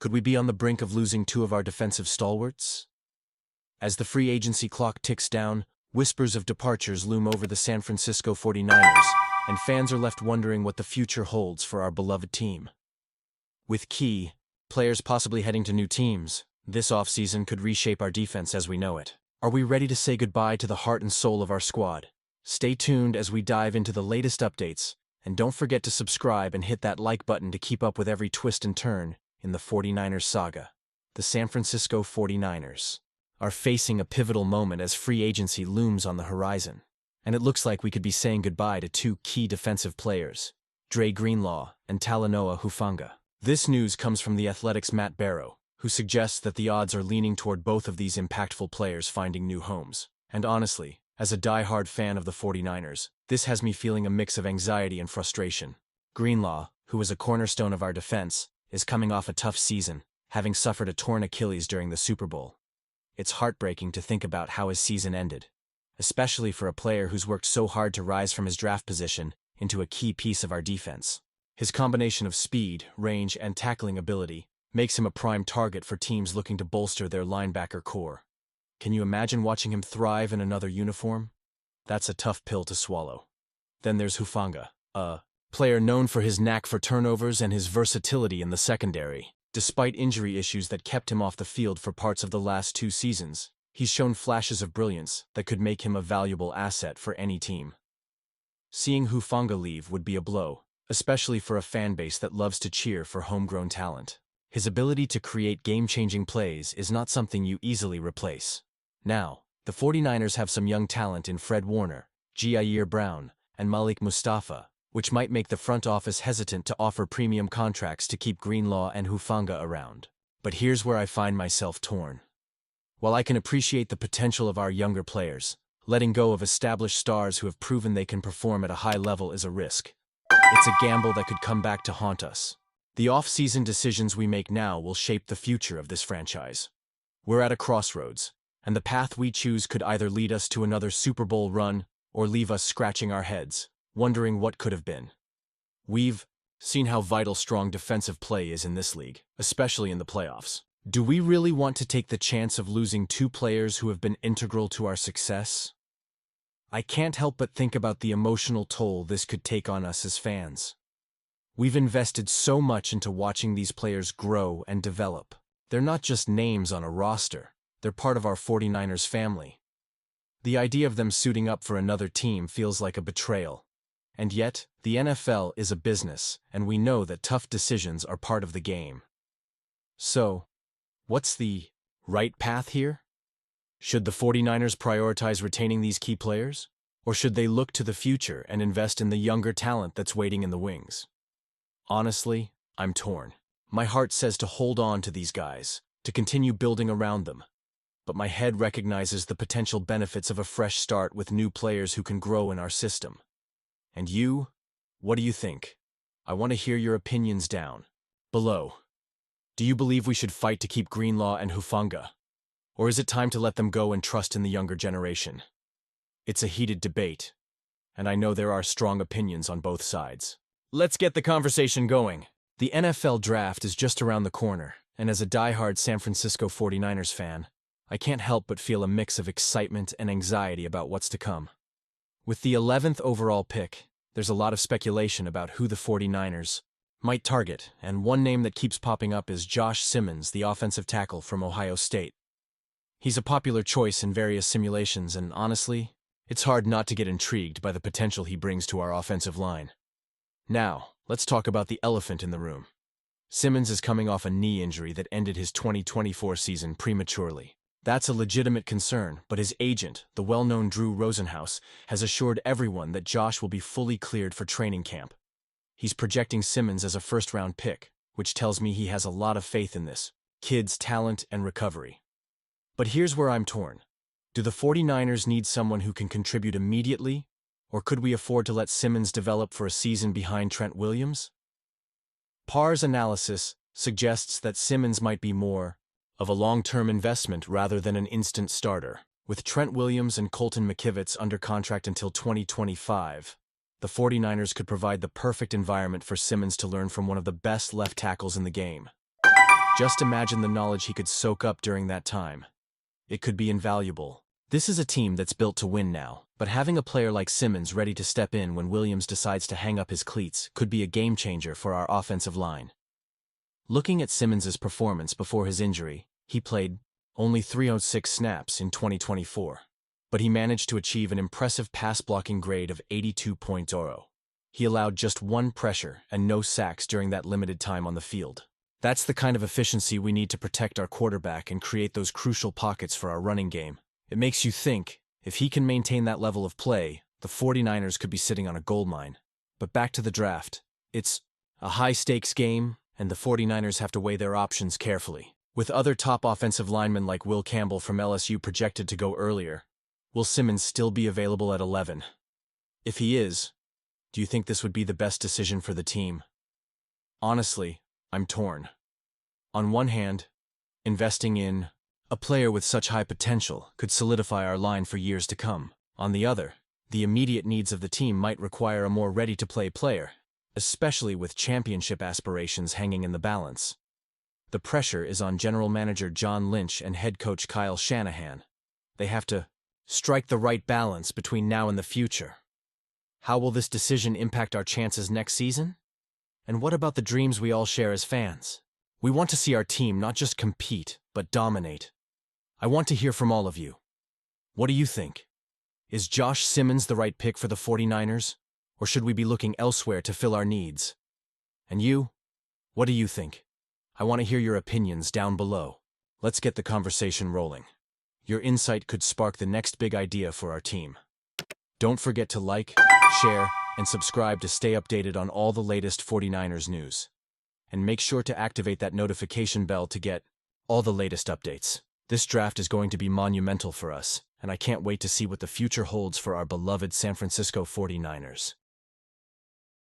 Could we be on the brink of losing two of our defensive stalwarts? As the free agency clock ticks down, whispers of departures loom over the San Francisco 49ers, and fans are left wondering what the future holds for our beloved team. With key players possibly heading to new teams, this offseason could reshape our defense as we know it. Are we ready to say goodbye to the heart and soul of our squad? Stay tuned as we dive into the latest updates, and don't forget to subscribe and hit that like button to keep up with every twist and turn in the 49ers saga. The San Francisco 49ers are facing a pivotal moment as free agency looms on the horizon, and it looks like we could be saying goodbye to two key defensive players, Dre Greenlaw and Talanoa Hufanga. This news comes from The Athletic's Matt Barrow, who suggests that the odds are leaning toward both of these impactful players finding new homes. And honestly, as a die-hard fan of the 49ers, this has me feeling a mix of anxiety and frustration. Greenlaw, who is a cornerstone of our defense, is coming off a tough season, having suffered a torn Achilles during the Super Bowl. It's heartbreaking to think about how his season ended, especially for a player who's worked so hard to rise from his draft position into a key piece of our defense. His combination of speed, range, and tackling ability makes him a prime target for teams looking to bolster their linebacker core. Can you imagine watching him thrive in another uniform? That's a tough pill to swallow. Then there's Hufanga, a player known for his knack for turnovers and his versatility in the secondary. Despite injury issues that kept him off the field for parts of the last 2 seasons, he's shown flashes of brilliance that could make him a valuable asset for any team. Seeing Hufanga leave would be a blow, especially for a fan base that loves to cheer for homegrown talent. His ability to create game-changing plays is not something you easily replace. Now, the 49ers have some young talent in Fred Warner, Jair Brown, and Malik Mustafa, which might make the front office hesitant to offer premium contracts to keep Greenlaw and Hufanga around. But here's where I find myself torn. While I can appreciate the potential of our younger players, letting go of established stars who have proven they can perform at a high level is a risk. It's a gamble that could come back to haunt us. The off-season decisions we make now will shape the future of this franchise. We're at a crossroads, and the path we choose could either lead us to another Super Bowl run or leave us scratching our heads, wondering what could have been. We've seen how vital strong defensive play is in this league, especially in the playoffs. Do we really want to take the chance of losing 2 players who have been integral to our success? I can't help but think about the emotional toll this could take on us as fans. We've invested so much into watching these players grow and develop. They're not just names on a roster, they're part of our 49ers family. The idea of them suiting up for another team feels like a betrayal. And yet, the NFL is a business, and we know that tough decisions are part of the game. So, what's the right path here? Should the 49ers prioritize retaining these key players? Or should they look to the future and invest in the younger talent that's waiting in the wings? Honestly, I'm torn. My heart says to hold on to these guys, to continue building around them. But my head recognizes the potential benefits of a fresh start with new players who can grow in our system. And you? What do you think? I want to hear your opinions down below. Do you believe we should fight to keep Greenlaw and Hufanga? Or is it time to let them go and trust in the younger generation? It's a heated debate, and I know there are strong opinions on both sides. Let's get the conversation going. The NFL draft is just around the corner, and as a die-hard San Francisco 49ers fan, I can't help but feel a mix of excitement and anxiety about what's to come. With the 11th overall pick, there's a lot of speculation about who the 49ers might target, and one name that keeps popping up is Josh Simmons, the offensive tackle from Ohio State. He's a popular choice in various simulations, and honestly, it's hard not to get intrigued by the potential he brings to our offensive line. Now, let's talk about the elephant in the room. Simmons is coming off a knee injury that ended his 2024 season prematurely. That's a legitimate concern, but his agent, the well-known Drew Rosenhaus, has assured everyone that Josh will be fully cleared for training camp. He's projecting Simmons as a first-round pick, which tells me he has a lot of faith in this kid's talent and recovery. But here's where I'm torn. Do the 49ers need someone who can contribute immediately, or could we afford to let Simmons develop for a season behind Trent Williams? Parr's analysis suggests that Simmons might be more of a long-term investment rather than an instant starter. With Trent Williams and Colton McKivitz under contract until 2025, the 49ers could provide the perfect environment for Simmons to learn from one of the best left tackles in the game. Just imagine the knowledge he could soak up during that time. It could be invaluable. This is a team that's built to win now, but having a player like Simmons ready to step in when Williams decides to hang up his cleats could be a game changer for our offensive line. Looking at Simmons' performance before his injury, he played only 306 snaps in 2024, but he managed to achieve an impressive pass-blocking grade of 82.0. He allowed just one pressure and no sacks during that limited time on the field. That's the kind of efficiency we need to protect our quarterback and create those crucial pockets for our running game. It makes you think, if he can maintain that level of play, the 49ers could be sitting on a goldmine. But back to the draft. It's a high-stakes game, and the 49ers have to weigh their options carefully. With other top offensive linemen like Will Campbell from LSU projected to go earlier, will Simmons still be available at 11? If he is, do you think this would be the best decision for the team? Honestly, I'm torn. On one hand, investing in a player with such high potential could solidify our line for years to come. On the other, the immediate needs of the team might require a more ready-to-play player, especially with championship aspirations hanging in the balance. The pressure is on general manager John Lynch and head coach Kyle Shanahan. They have to strike the right balance between now and the future. How will this decision impact our chances next season? And what about the dreams we all share as fans? We want to see our team not just compete, but dominate. I want to hear from all of you. What do you think? Is Josh Simmons the right pick for the 49ers? Or should we be looking elsewhere to fill our needs? And you? What do you think? I want to hear your opinions down below. Let's get the conversation rolling. Your insight could spark the next big idea for our team. Don't forget to like, share, and subscribe to stay updated on all the latest 49ers news. And make sure to activate that notification bell to get all the latest updates. This draft is going to be monumental for us, and I can't wait to see what the future holds for our beloved San Francisco 49ers.